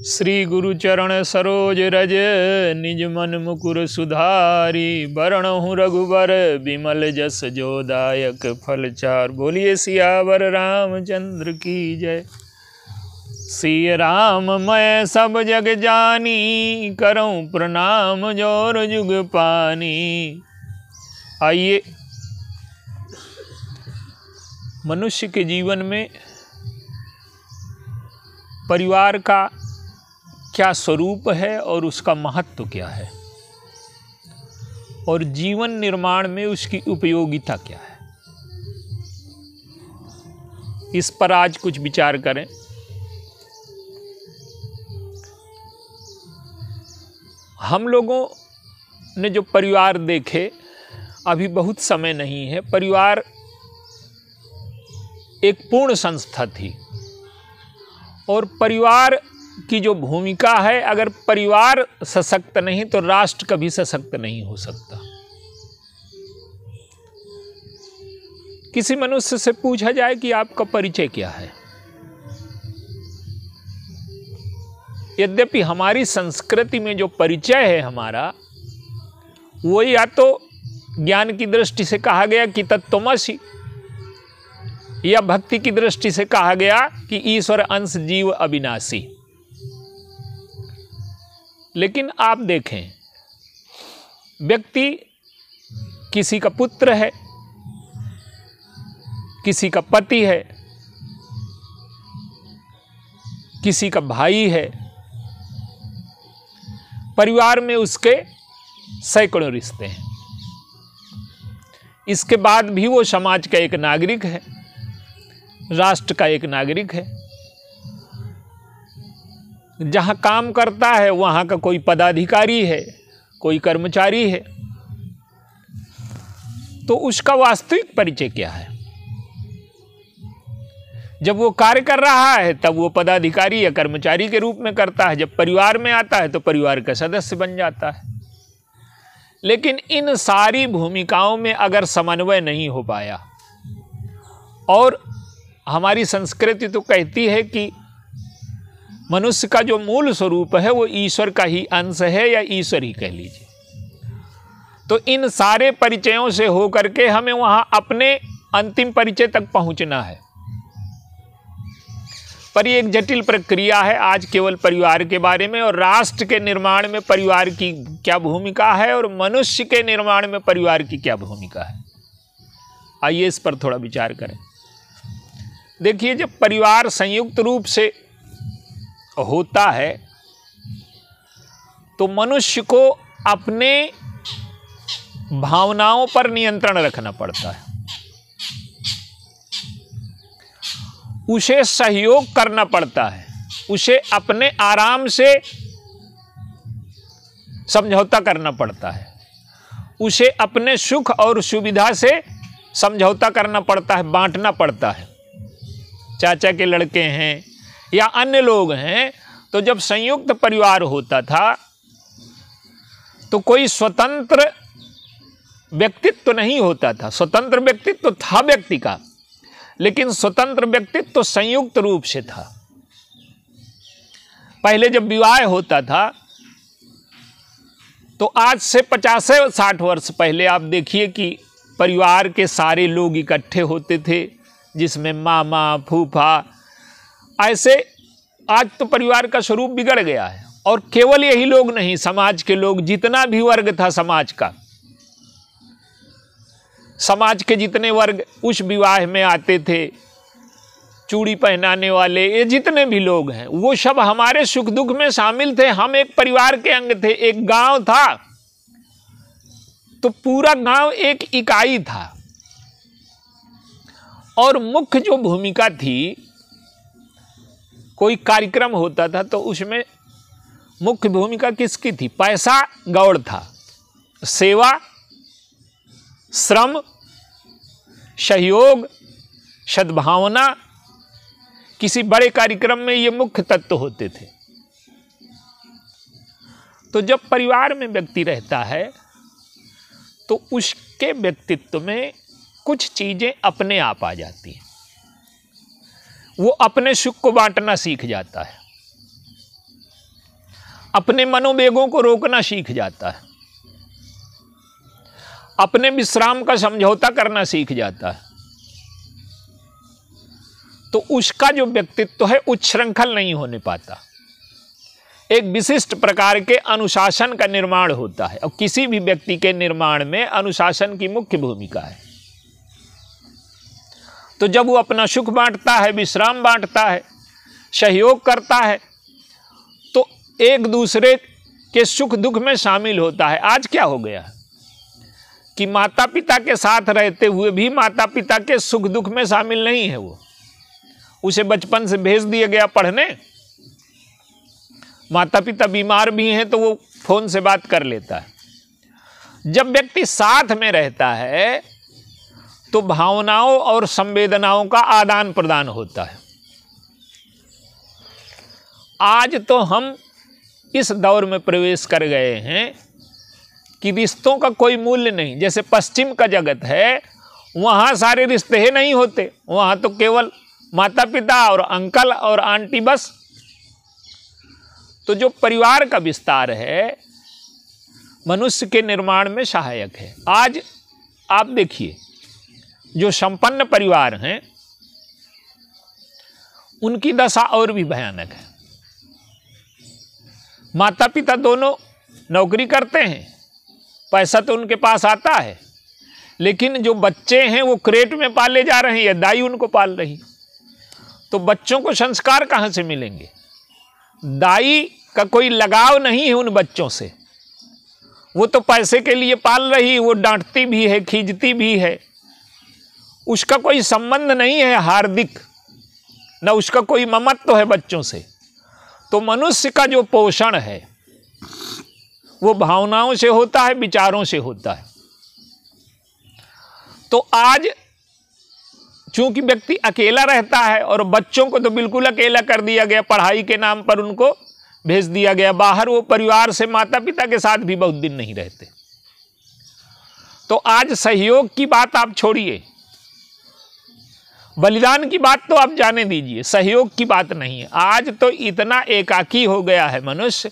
श्री गुरु चरण सरोज रज निज मन मुकुर सुधारी। बरनहुँ रघुबर बिमल जस जोदायक फलचार। बोलिए सियावर रामचंद्र की जय। सिय राम मैं सब जग जानी, करऊँ प्रणाम जोर जुग पानी। आइए, मनुष्य के जीवन में परिवार का क्या स्वरूप है और उसका महत्व क्या है, और जीवन निर्माण में उसकी उपयोगिता क्या है, इस पर आज कुछ विचार करें। हम लोगों ने जो परिवार देखे, अभी बहुत समय नहीं है, परिवार एक पूर्ण संस्था थी, और परिवार की जो भूमिका है, अगर परिवार सशक्त नहीं तो राष्ट्र कभी सशक्त नहीं हो सकता। किसी मनुष्य से पूछा जाए कि आपका परिचय क्या है, यद्यपि हमारी संस्कृति में जो परिचय है हमारा, वो या तो ज्ञान की दृष्टि से कहा गया कि तत्त्वमसि, या भक्ति की दृष्टि से कहा गया कि ईश्वर अंश जीव अविनाशी। लेकिन आप देखें, व्यक्ति किसी का पुत्र है, किसी का पति है, किसी का भाई है, परिवार में उसके सैकड़ों रिश्ते हैं। इसके बाद भी वो समाज का एक नागरिक है, राष्ट्र का एक नागरिक है। जहां काम करता है वहां का कोई पदाधिकारी है, कोई कर्मचारी है, तो उसका वास्तविक परिचय क्या है? जब वो कार्य कर रहा है तब वो पदाधिकारी या कर्मचारी के रूप में करता है, जब परिवार में आता है तो परिवार का सदस्य बन जाता है। लेकिन इन सारी भूमिकाओं में अगर समन्वय नहीं हो पाया, और हमारी संस्कृति तो कहती है कि मनुष्य का जो मूल स्वरूप है वो ईश्वर का ही अंश है, या ईश्वर ही कह लीजिए, तो इन सारे परिचयों से होकर के हमें वहां अपने अंतिम परिचय तक पहुंचना है। पर ये एक जटिल प्रक्रिया है। आज केवल परिवार के बारे में और राष्ट्र के निर्माण में परिवार की क्या भूमिका है, और मनुष्य के निर्माण में परिवार की क्या भूमिका है, आइए इस पर थोड़ा विचार करें। देखिए, जब परिवार संयुक्त रूप से होता है तो मनुष्य को अपने भावनाओं पर नियंत्रण रखना पड़ता है, उसे सहयोग करना पड़ता है, उसे अपने आराम से समझौता करना पड़ता है, उसे अपने सुख और सुविधा से समझौता करना पड़ता है, बांटना पड़ता है। चाचा के लड़के हैं या अन्य लोग हैं, तो जब संयुक्त परिवार होता था तो कोई स्वतंत्र व्यक्तित्व नहीं होता था। स्वतंत्र व्यक्तित्व था व्यक्ति का, लेकिन स्वतंत्र व्यक्तित्व संयुक्त रूप से था। पहले जब विवाह होता था तो आज से 50-60 वर्ष पहले आप देखिए कि परिवार के सारे लोग इकट्ठे होते थे, जिसमें मामा, फूफा, ऐसे। आज तो परिवार का स्वरूप बिगड़ गया है, और केवल यही लोग नहीं, समाज के लोग, जितना भी वर्ग था समाज का, समाज के जितने वर्ग उस विवाह में आते थे, चूड़ी पहनाने वाले, ये जितने भी लोग हैं, वो सब हमारे सुख दुख में शामिल थे। हम एक परिवार के अंग थे। एक गांव था तो पूरा गांव एक इकाई था, और मुख्य जो भूमिका थी, कोई कार्यक्रम होता था तो उसमें मुख्य भूमिका किसकी थी? पैसा गौड़ था, सेवा, श्रम, सहयोग, सद्भावना, किसी बड़े कार्यक्रम में ये मुख्य तत्व होते थे। तो जब परिवार में व्यक्ति रहता है तो उसके व्यक्तित्व में कुछ चीजें अपने आप आ जाती हैं। वो अपने सुख को बांटना सीख जाता है। अपने मनोवेगों को रोकना सीख जाता है, अपने विश्राम का समझौता करना सीख जाता है, तो उसका जो व्यक्तित्व है उच्छृंखल नहीं होने पाता। एक विशिष्ट प्रकार के अनुशासन का निर्माण होता है, और किसी भी व्यक्ति के निर्माण में अनुशासन की मुख्य भूमिका है। तो जब वो अपना सुख बांटता है, विश्राम बांटता है, सहयोग करता है, तो एक दूसरे के सुख दुख में शामिल होता है। आज क्या हो गया कि माता पिता के साथ रहते हुए भी माता पिता के सुख दुख में शामिल नहीं है। वो उसे बचपन से भेज दिया गया पढ़ने, माता पिता बीमार भी हैं तो वो फोन से बात कर लेता है। जब व्यक्ति साथ में रहता है तो भावनाओं और संवेदनाओं का आदान प्रदान होता है। आज तो हम इस दौर में प्रवेश कर गए हैं कि रिश्तों का कोई मूल्य नहीं। जैसे पश्चिम का जगत है, वहाँ सारे रिश्ते ही नहीं होते, वहाँ तो केवल माता पिता और अंकल और आंटी बस। तो जो परिवार का विस्तार है मनुष्य के निर्माण में सहायक है। आज आप देखिए, जो संपन्न परिवार हैं उनकी दशा और भी भयानक है। माता पिता दोनों नौकरी करते हैं, पैसा तो उनके पास आता है, लेकिन जो बच्चे हैं वो क्रेट में पाले जा रहे हैं या दाई उनको पाल रही। तो बच्चों को संस्कार कहाँ से मिलेंगे? दाई का कोई लगाव नहीं है उन बच्चों से, वो तो पैसे के लिए पाल रही, वो डांटती भी है, खींचती भी है, उसका कोई संबंध नहीं है हार्दिक, न उसका कोई ममत्व है बच्चों से। तो मनुष्य का जो पोषण है वो भावनाओं से होता है, विचारों से होता है। तो आज चूंकि व्यक्ति अकेला रहता है, और बच्चों को तो बिल्कुल अकेला कर दिया गया, पढ़ाई के नाम पर उनको भेज दिया गया बाहर, वो परिवार से माता पिता के साथ भी बहुत दिन नहीं रहते। तो आज सहयोग की बात आप छोड़िए, बलिदान की बात तो आप जाने दीजिए, सहयोग की बात नहीं है। आज तो इतना एकाकी हो गया है मनुष्य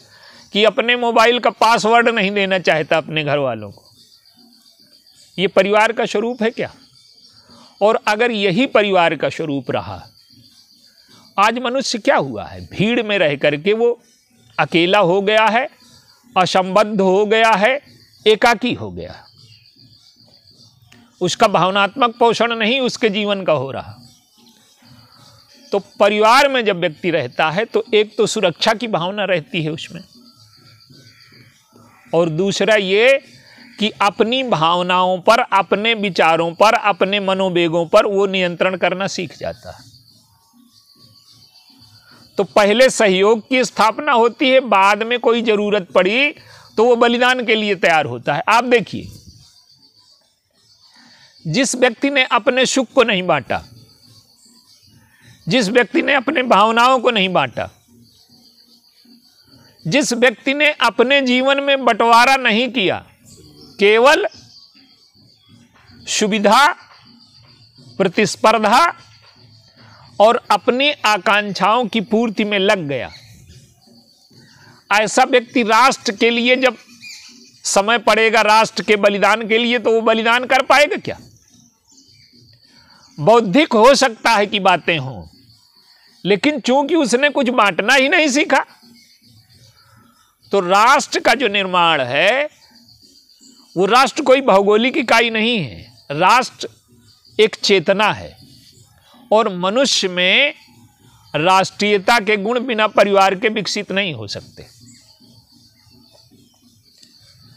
कि अपने मोबाइल का पासवर्ड नहीं देना चाहता अपने घर वालों को। ये परिवार का स्वरूप है क्या? और अगर यही परिवार का स्वरूप रहा, आज मनुष्य क्या हुआ है? भीड़ में रह करके वो अकेला हो गया है, असंबद्ध हो गया है, एकाकी हो गया। उसका भावनात्मक पोषण नहीं उसके जीवन का हो रहा। तो परिवार में जब व्यक्ति रहता है तो एक तो सुरक्षा की भावना रहती है उसमें, और दूसरा ये कि अपनी भावनाओं पर, अपने विचारों पर, अपने मनोवेगों पर वो नियंत्रण करना सीख जाता है। तो पहले सहयोग की स्थापना होती है, बाद में कोई जरूरत पड़ी तो वो बलिदान के लिए तैयार होता है। आप देखिए, जिस व्यक्ति ने अपने सुख को नहीं बांटा, जिस व्यक्ति ने अपने भावनाओं को नहीं बांटा, जिस व्यक्ति ने अपने जीवन में बंटवारा नहीं किया, केवल सुविधा, प्रतिस्पर्धा और अपनी आकांक्षाओं की पूर्ति में लग गया, ऐसा व्यक्ति राष्ट्र के लिए जब समय पड़ेगा, राष्ट्र के बलिदान के लिए, तो वो बलिदान कर पाएगा क्या? बौद्धिक हो सकता है कि बातें हों, लेकिन चूंकि उसने कुछ बांटना ही नहीं सीखा, तो राष्ट्र का जो निर्माण है वो राष्ट्र कोई भौगोलिक इकाई नहीं है, राष्ट्र एक चेतना है। और मनुष्य में राष्ट्रीयता के गुण बिना परिवार के विकसित नहीं हो सकते।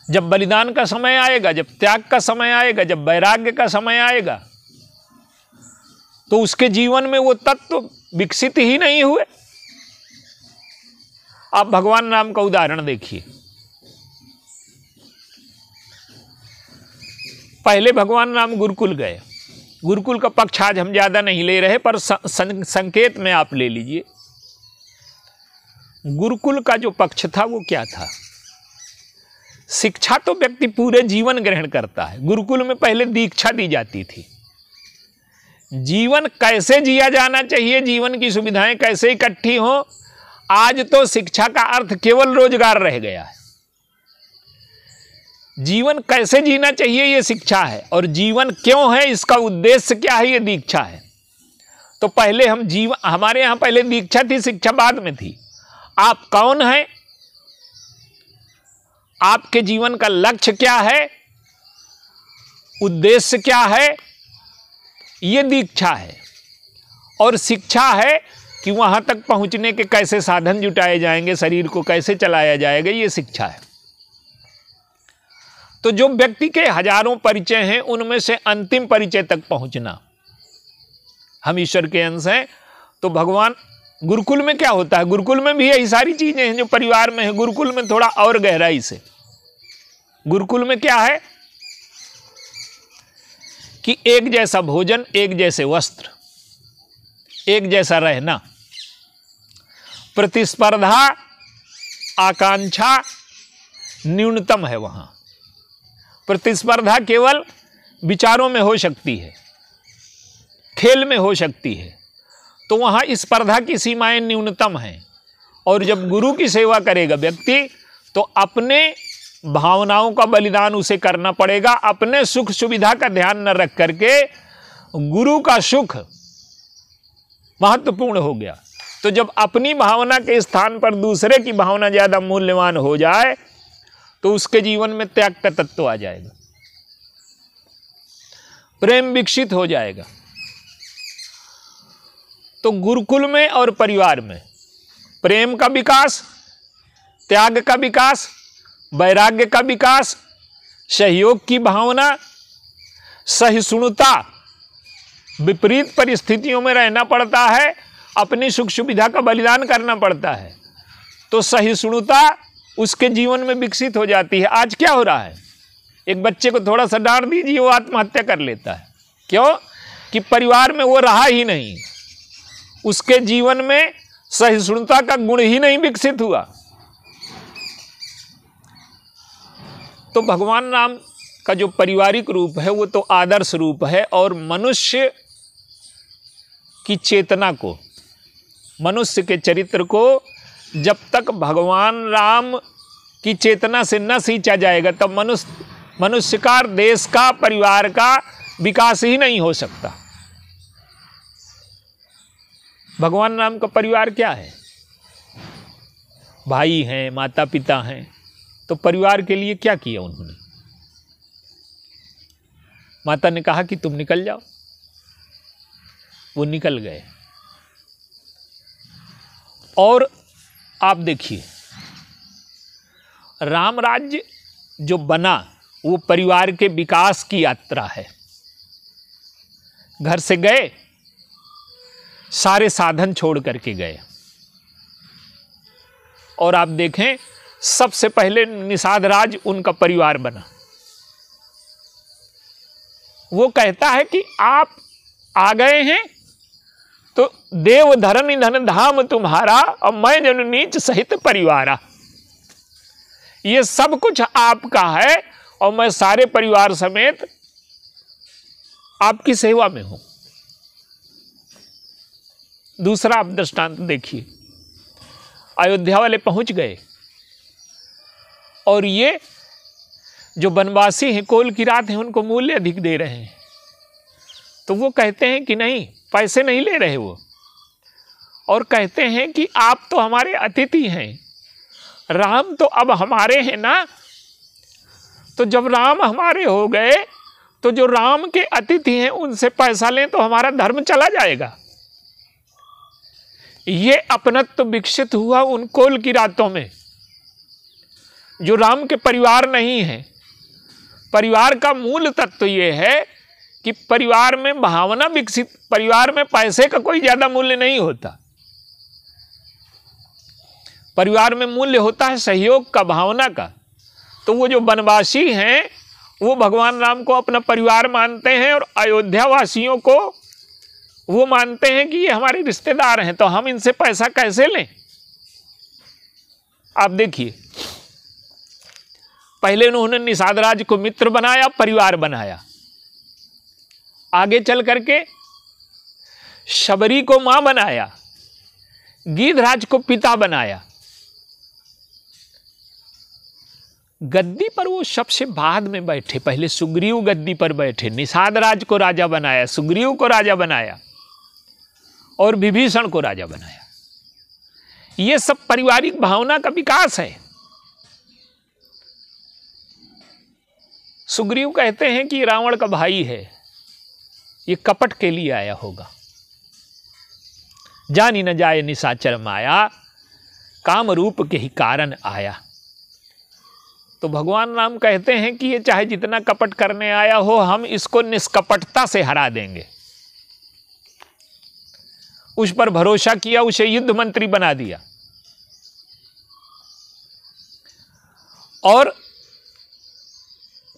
जब बलिदान का समय आएगा, जब त्याग का समय आएगा, जब वैराग्य का समय आएगा, तो उसके जीवन में वो तत्व विकसित ही नहीं हुए। आप भगवान राम का उदाहरण देखिए। पहले भगवान राम गुरुकुल गए। गुरुकुल का पक्ष आज हम ज्यादा नहीं ले रहे, पर संकेत में आप ले लीजिए। गुरुकुल का जो पक्ष था वो क्या था? शिक्षा तो व्यक्ति पूरे जीवन ग्रहण करता है। गुरुकुल में पहले दीक्षा दी जाती थी। जीवन कैसे जिया जाना चाहिए, जीवन की सुविधाएं कैसे इकट्ठी हो, आज तो शिक्षा का अर्थ केवल रोजगार रह गया है। जीवन कैसे जीना चाहिए ये शिक्षा है, और जीवन क्यों है इसका उद्देश्य क्या है ये दीक्षा है। तो पहले हमारे यहां पहले दीक्षा थी, शिक्षा बाद में थी। आप कौन हैं, आपके जीवन का लक्ष्य क्या है, उद्देश्य क्या है, ये दीक्षा है। और शिक्षा है कि वहां तक पहुंचने के कैसे साधन जुटाए जाएंगे, शरीर को कैसे चलाया जाएगा, ये शिक्षा है। तो जो व्यक्ति के हजारों परिचय हैं उनमें से अंतिम परिचय तक पहुंचना, हम ईश्वर के अंश हैं। तो भगवान गुरुकुल में क्या होता है, गुरुकुल में भी यही सारी चीजें हैं जो परिवार में है। गुरुकुल में थोड़ा और गहराई से, गुरुकुल में क्या है कि एक जैसा भोजन, एक जैसे वस्त्र, एक जैसा रहना, प्रतिस्पर्धा आकांक्षा न्यूनतम है। वहां प्रतिस्पर्धा केवल विचारों में हो सकती है, खेल में हो सकती है, तो वहां स्पर्धा की सीमाएं न्यूनतम हैं। और जब गुरु की सेवा करेगा व्यक्ति तो अपने भावनाओं का बलिदान उसे करना पड़ेगा। अपने सुख सुविधा का ध्यान न रख करके गुरु का सुख महत्वपूर्ण हो गया। तो जब अपनी भावना के स्थान पर दूसरे की भावना ज्यादा मूल्यवान हो जाए तो उसके जीवन में त्याग का तत्व आ जाएगा, प्रेम विकसित हो जाएगा। तो गुरुकुल में और परिवार में प्रेम का विकास, त्याग का विकास, वैराग्य का विकास, सहयोग की भावना, सहिष्णुता, विपरीत परिस्थितियों में रहना पड़ता है, अपनी सुख सुविधा का बलिदान करना पड़ता है, तो सहिष्णुता उसके जीवन में विकसित हो जाती है। आज क्या हो रहा है, एक बच्चे को थोड़ा सा डांट दीजिए वो आत्महत्या कर लेता है। क्यों? कि परिवार में वो रहा ही नहीं, उसके जीवन में सहिष्णुता का गुण ही नहीं विकसित हुआ। तो भगवान राम का जो पारिवारिक रूप है वो तो आदर्श रूप है, और मनुष्य की चेतना को, मनुष्य के चरित्र को जब तक भगवान राम की चेतना से न सींचा जाएगा तब मनुष्य का, देश का, परिवार का विकास ही नहीं हो सकता। भगवान राम का परिवार क्या है, भाई हैं, माता पिता हैं, तो परिवार के लिए क्या किया उन्होंने। माता ने कहा कि तुम निकल जाओ, वो निकल गए। और आप देखिए राम राज्य जो बना वो परिवार के विकास की यात्रा है। घर से गए, सारे साधन छोड़ करके गए, और आप देखें सबसे पहले निषाद राज उनका परिवार बना। वो कहता है कि आप आ गए हैं तो देव धर्म धन धाम तुम्हारा, और मैं जन नीच सहित परिवारा। ये सब कुछ आपका है और मैं सारे परिवार समेत आपकी सेवा में हूं। दूसरा आप दृष्टांत देखिए, अयोध्या वाले पहुंच गए और ये जो वनवासी हैं, कोल की रात हैं, उनको मूल्य अधिक दे रहे हैं। तो वो कहते हैं कि नहीं, पैसे नहीं ले रहे वो, और कहते हैं कि आप तो हमारे अतिथि हैं, राम तो अब हमारे हैं ना। तो जब राम हमारे हो गए तो जो राम के अतिथि हैं उनसे पैसा लें तो हमारा धर्म चला जाएगा। ये अपनत्व विकसित हुआ उन कोल की रातों में जो राम के परिवार नहीं है। परिवार का मूल तत्व ये है कि परिवार में भावना विकसित, परिवार में पैसे का कोई ज्यादा मूल्य नहीं होता। परिवार में मूल्य होता है सहयोग का, भावना का। तो वो जो वनवासी हैं वो भगवान राम को अपना परिवार मानते हैं, और अयोध्या वासियों को वो मानते हैं कि ये हमारे रिश्तेदार हैं, तो हम इनसे पैसा कैसे लें। आप देखिए, पहले उन्होंने निषाद राज को मित्र बनाया, परिवार बनाया, आगे चल करके शबरी को मां बनाया, गीधराज को पिता बनाया। गद्दी पर वो सबसे बाद में बैठे, पहले सुग्रीव गद्दी पर बैठे, निषाद राज को राजा बनाया, सुग्रीव को राजा बनाया और विभीषण को राजा बनाया। ये सब पारिवारिक भावना का विकास है। सुग्रीव कहते हैं कि रावण का भाई है, ये कपट के लिए आया होगा। जानी न जाए निशाचर माया, काम रूप के ही कारण आया। तो भगवान राम कहते हैं कि ये चाहे जितना कपट करने आया हो, हम इसको निष्कपटता से हरा देंगे। उस पर भरोसा किया, उसे युद्ध मंत्री बना दिया। और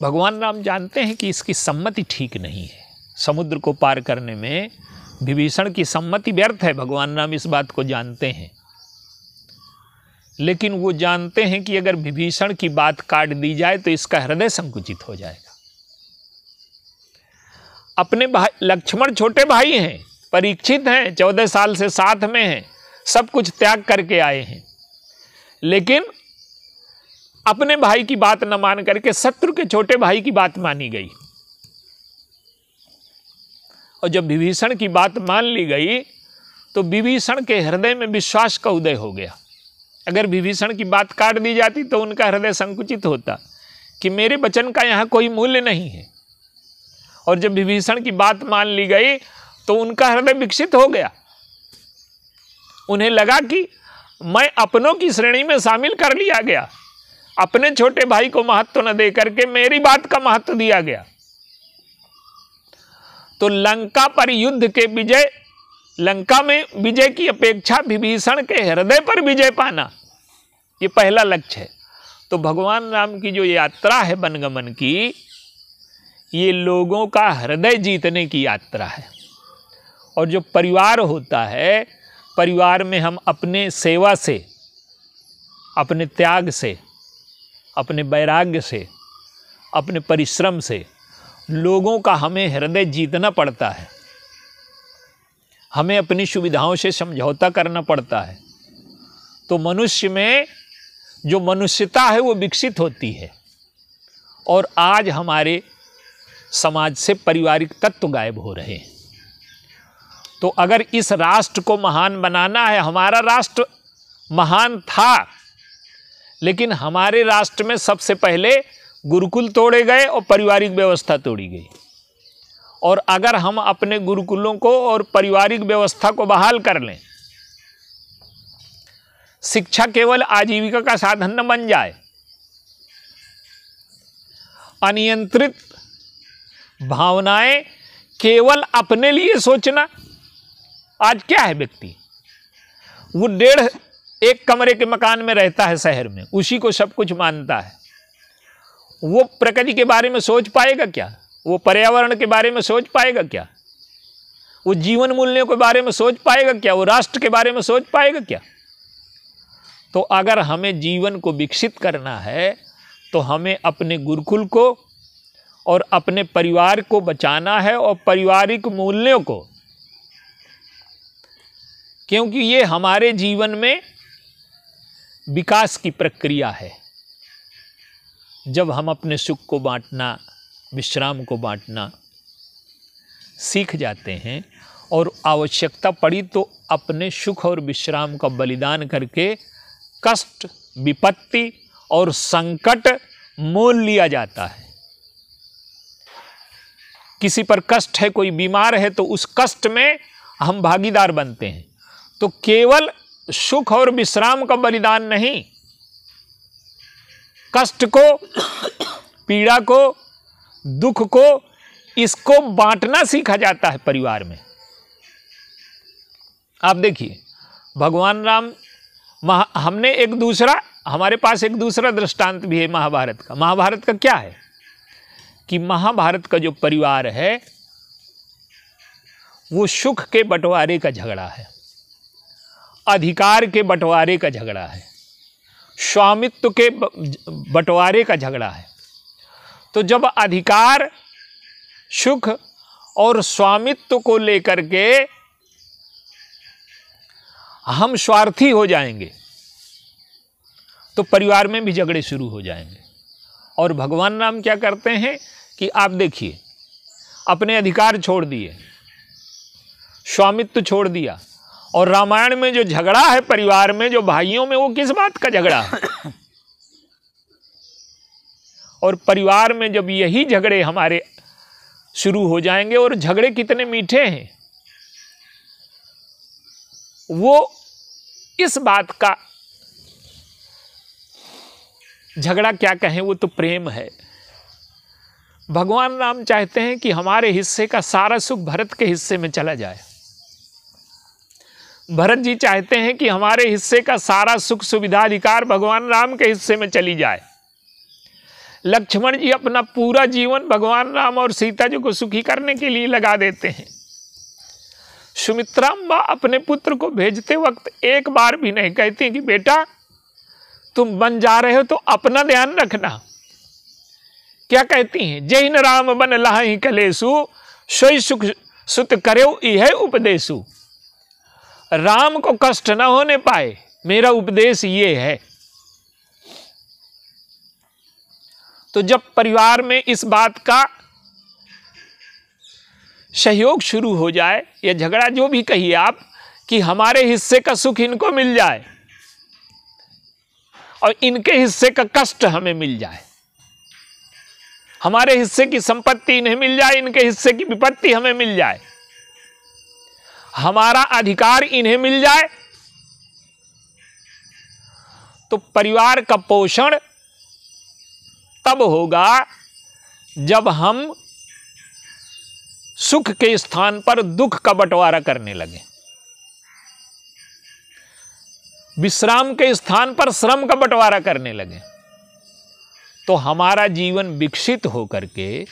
भगवान राम जानते हैं कि इसकी सम्मति ठीक नहीं है। समुद्र को पार करने में विभीषण की सम्मति व्यर्थ है, भगवान राम इस बात को जानते हैं। लेकिन वो जानते हैं कि अगर विभीषण की बात काट दी जाए तो इसका हृदय संकुचित हो जाएगा। अपने भाई लक्ष्मण छोटे भाई हैं, परीक्षित हैं, 14 साल से साथ में हैं, सब कुछ त्याग करके आए हैं, लेकिन अपने भाई की बात न मान करके शत्रु के छोटे भाई की बात मानी गई। और जब विभीषण की बात मान ली गई तो विभीषण के हृदय में विश्वास का उदय हो गया। अगर विभीषण की बात काट दी जाती तो उनका हृदय संकुचित होता कि मेरे वचन का यहाँ कोई मूल्य नहीं है। और जब विभीषण की बात मान ली गई तो उनका हृदय विकसित हो गया। उन्हें लगा कि मैं अपनों की श्रेणी में शामिल कर लिया गया, अपने छोटे भाई को महत्व न दे करके मेरी बात का महत्व दिया गया। तो लंका पर युद्ध के विजय, लंका में विजय की अपेक्षा विभीषण के हृदय पर विजय पाना, ये पहला लक्ष्य है। तो भगवान राम की जो यात्रा है वनगमन की, ये लोगों का हृदय जीतने की यात्रा है। और जो परिवार होता है, परिवार में हम अपने सेवा से, अपने त्याग से, अपने वैराग्य से, अपने परिश्रम से लोगों का हमें हृदय जीतना पड़ता है। हमें अपनी सुविधाओं से समझौता करना पड़ता है। तो मनुष्य में जो मनुष्यता है वो विकसित होती है। और आज हमारे समाज से पारिवारिक तत्व गायब हो रहे हैं। तो अगर इस राष्ट्र को महान बनाना है, हमारा राष्ट्र महान था, लेकिन हमारे राष्ट्र में सबसे पहले गुरुकुल तोड़े गए और पारिवारिक व्यवस्था तोड़ी गई। और अगर हम अपने गुरुकुलों को और पारिवारिक व्यवस्था को बहाल कर लें, शिक्षा केवल आजीविका का साधन न बन जाए, अनियंत्रित भावनाएं, केवल अपने लिए सोचना। आज क्या है व्यक्ति, वो 1.5 कमरे के मकान में रहता है शहर में, उसी को सब कुछ मानता है। वो प्रकृति के बारे में सोच पाएगा क्या? वो पर्यावरण के बारे में सोच पाएगा क्या? वो जीवन मूल्यों के बारे में सोच पाएगा क्या? वो राष्ट्र के बारे में सोच पाएगा क्या? तो अगर हमें जीवन को विकसित करना है तो हमें अपने गुरुकुल को और अपने परिवार को बचाना है और पारिवारिक मूल्यों को, क्योंकि ये हमारे जीवन में विकास की प्रक्रिया है। जब हम अपने सुख को बांटना, विश्राम को बांटना सीख जाते हैं और आवश्यकता पड़ी तो अपने सुख और विश्राम का बलिदान करके कष्ट, विपत्ति और संकट मोल लिया जाता है। किसी पर कष्ट है, कोई बीमार है, तो उस कष्ट में हम भागीदार बनते हैं। तो केवल सुख और विश्राम का बलिदान नहीं, कष्ट को, पीड़ा को, दुख को, इसको बांटना सीखा जाता है परिवार में। आप देखिए भगवान राम, हमने एक दूसरा, हमारे पास एक दूसरा दृष्टांत भी है महाभारत का। महाभारत का क्या है कि महाभारत का जो परिवार है वो सुख के बंटवारे का झगड़ा है, अधिकार के बंटवारे का झगड़ा है, स्वामित्व के बंटवारे का झगड़ा है। तो जब अधिकार, सुख और स्वामित्व को लेकर के हम स्वार्थी हो जाएंगे तो परिवार में भी झगड़े शुरू हो जाएंगे। और भगवान राम क्या करते हैं कि आप देखिए, अपने अधिकार छोड़ दिए, स्वामित्व छोड़ दिया, और रामायण में जो झगड़ा है परिवार में, जो भाइयों में, वो किस बात का झगड़ा है? और परिवार में जब यही झगड़े हमारे शुरू हो जाएंगे, और झगड़े कितने मीठे हैं, वो इस बात का झगड़ा क्या कहें, वो तो प्रेम है। भगवान राम चाहते हैं कि हमारे हिस्से का सारा सुख भरत के हिस्से में चला जाए। भरत जी चाहते हैं कि हमारे हिस्से का सारा सुख सुविधा अधिकार भगवान राम के हिस्से में चली जाए। लक्ष्मण जी अपना पूरा जीवन भगवान राम और सीता जी को सुखी करने के लिए लगा देते हैं। सुमित्रांबा अपने पुत्र को भेजते वक्त एक बार भी नहीं कहती कि बेटा तुम बन जा रहे हो तो अपना ध्यान रखना। क्या कहती हैं? जय न राम बन लाहि कलेसु, सोई सुख सुत करेउ इह उपदेशु। राम को कष्ट न होने पाए, मेरा उपदेश ये है। तो जब परिवार में इस बात का सहयोग शुरू हो जाए, या झगड़ा जो भी कहिए आप, कि हमारे हिस्से का सुख इनको मिल जाए और इनके हिस्से का कष्ट हमें मिल जाए, हमारे हिस्से की संपत्ति इन्हें मिल जाए, इनके हिस्से की विपत्ति हमें मिल जाए, हमारा अधिकार इन्हें मिल जाए, तो परिवार का पोषण तब होगा जब हम सुख के स्थान पर दुख का बंटवारा करने लगे, विश्राम के स्थान पर श्रम का बंटवारा करने लगे। तो हमारा जीवन विकसित होकर के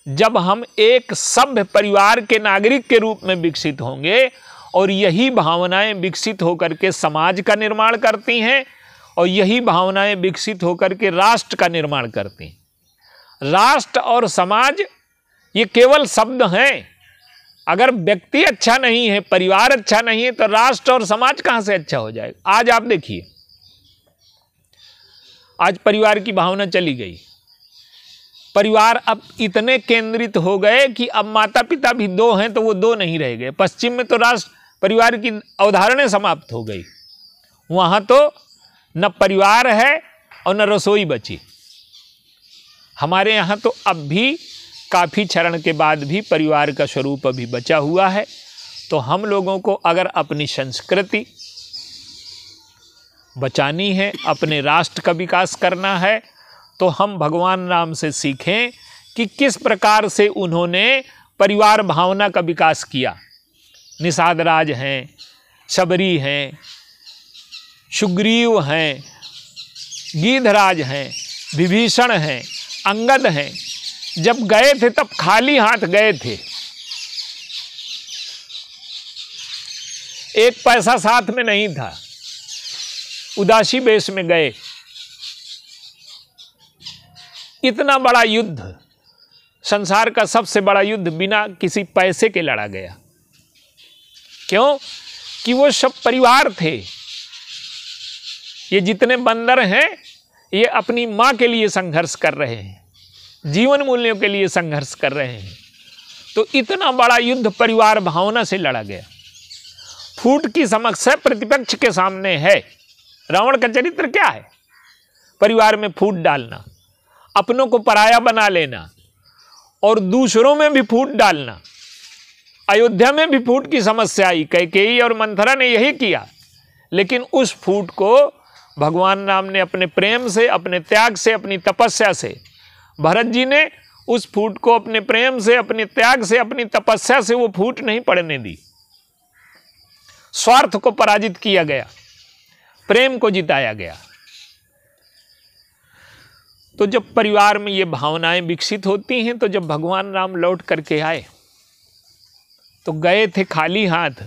जब हम एक सभ्य परिवार के नागरिक के रूप में विकसित होंगे, और यही भावनाएं विकसित होकर के समाज का निर्माण करती हैं, और यही भावनाएं विकसित होकर के राष्ट्र का निर्माण करती हैं। राष्ट्र और समाज ये केवल शब्द हैं। अगर व्यक्ति अच्छा नहीं है, परिवार अच्छा नहीं है, तो राष्ट्र और समाज कहां से अच्छा हो जाएगा? आज आप देखिए, आज परिवार की भावना चली गई। परिवार अब इतने केंद्रित हो गए कि अब माता पिता भी दो हैं तो वो दो नहीं रह गए। पश्चिम में तो राष्ट्र परिवार की अवधारणा समाप्त हो गई। वहां तो न परिवार है और न रसोई बची। हमारे यहाँ तो अब भी काफ़ी चरण के बाद भी परिवार का स्वरूप अभी बचा हुआ है। तो हम लोगों को अगर अपनी संस्कृति बचानी है, अपने राष्ट्र का विकास करना है, तो हम भगवान राम से सीखें कि किस प्रकार से उन्होंने परिवार भावना का विकास किया। निषाद राज हैं, शबरी हैं, सुग्रीव हैं, गीधराज हैं, विभीषण हैं, अंगद हैं। जब गए थे तब खाली हाथ गए थे, एक पैसा साथ में नहीं था, उदासी वेश में गए। इतना बड़ा युद्ध, संसार का सबसे बड़ा युद्ध बिना किसी पैसे के लड़ा गया। क्यों? कि वो सब परिवार थे। ये जितने बंदर हैं ये अपनी मां के लिए संघर्ष कर रहे हैं, जीवन मूल्यों के लिए संघर्ष कर रहे हैं। तो इतना बड़ा युद्ध परिवार भावना से लड़ा गया। फूट की समस्या प्रतिपक्ष के सामने है। रावण का चरित्र क्या है? परिवार में फूट डालना, अपनों को पराया बना लेना और दूसरों में भी फूट डालना। अयोध्या में भी फूट की समस्या आई, कैकेयी और मंथरा ने यही किया। लेकिन उस फूट को भगवान राम ने अपने प्रेम से, अपने त्याग से, अपनी तपस्या से, भरत जी ने उस फूट को अपने प्रेम से, अपने त्याग से, अपनी तपस्या से वो फूट नहीं पड़ने दी। स्वार्थ को पराजित किया गया, प्रेम को जिताया गया। तो जब परिवार में ये भावनाएं विकसित होती हैं, तो जब भगवान राम लौट करके आए तो गए थे खाली हाथ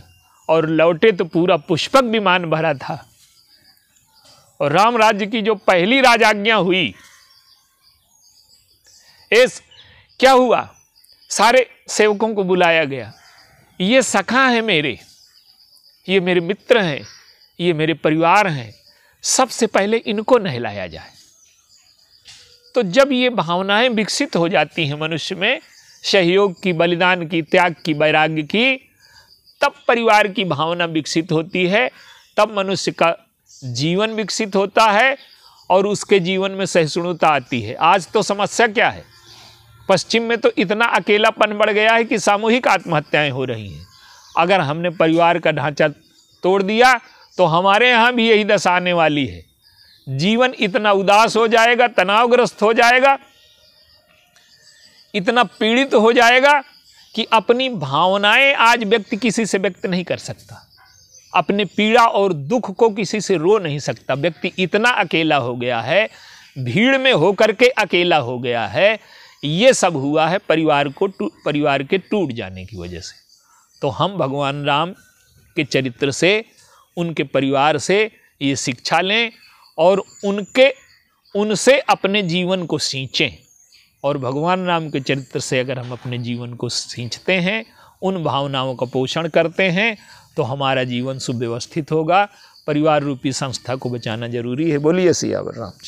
और लौटे तो पूरा पुष्पक विमान भरा था। और राम राज्य की जो पहली राजाज्ञा हुई, क्या हुआ? सारे सेवकों को बुलाया गया। ये सखा है मेरे, ये मेरे मित्र हैं, ये मेरे परिवार हैं, सबसे पहले इनको नहलाया जाए। तो जब ये भावनाएं विकसित हो जाती हैं मनुष्य में, सहयोग की, बलिदान की, त्याग की, वैराग्य की, तब परिवार की भावना विकसित होती है, तब मनुष्य का जीवन विकसित होता है और उसके जीवन में सहिष्णुता आती है। आज तो समस्या क्या है, पश्चिम में तो इतना अकेलापन बढ़ गया है कि सामूहिक आत्महत्याएं हो रही हैं। अगर हमने परिवार का ढांचा तोड़ दिया तो हमारे यहाँ भी यही दशा आने वाली है। जीवन इतना उदास हो जाएगा, तनावग्रस्त हो जाएगा, इतना पीड़ित हो जाएगा कि अपनी भावनाएं आज व्यक्ति किसी से व्यक्त नहीं कर सकता, अपने पीड़ा और दुख को किसी से रो नहीं सकता। व्यक्ति इतना अकेला हो गया है, भीड़ में होकर के अकेला हो गया है। ये सब हुआ है परिवार के टूट जाने की वजह से। तो हम भगवान राम के चरित्र से, उनके परिवार से ये शिक्षा लें और उनसे अपने जीवन को सींचें। और भगवान राम के चरित्र से अगर हम अपने जीवन को सींचते हैं, उन भावनाओं का पोषण करते हैं, तो हमारा जीवन सुव्यवस्थित होगा। परिवार रूपी संस्था को बचाना जरूरी है। बोलिए सियावर राम।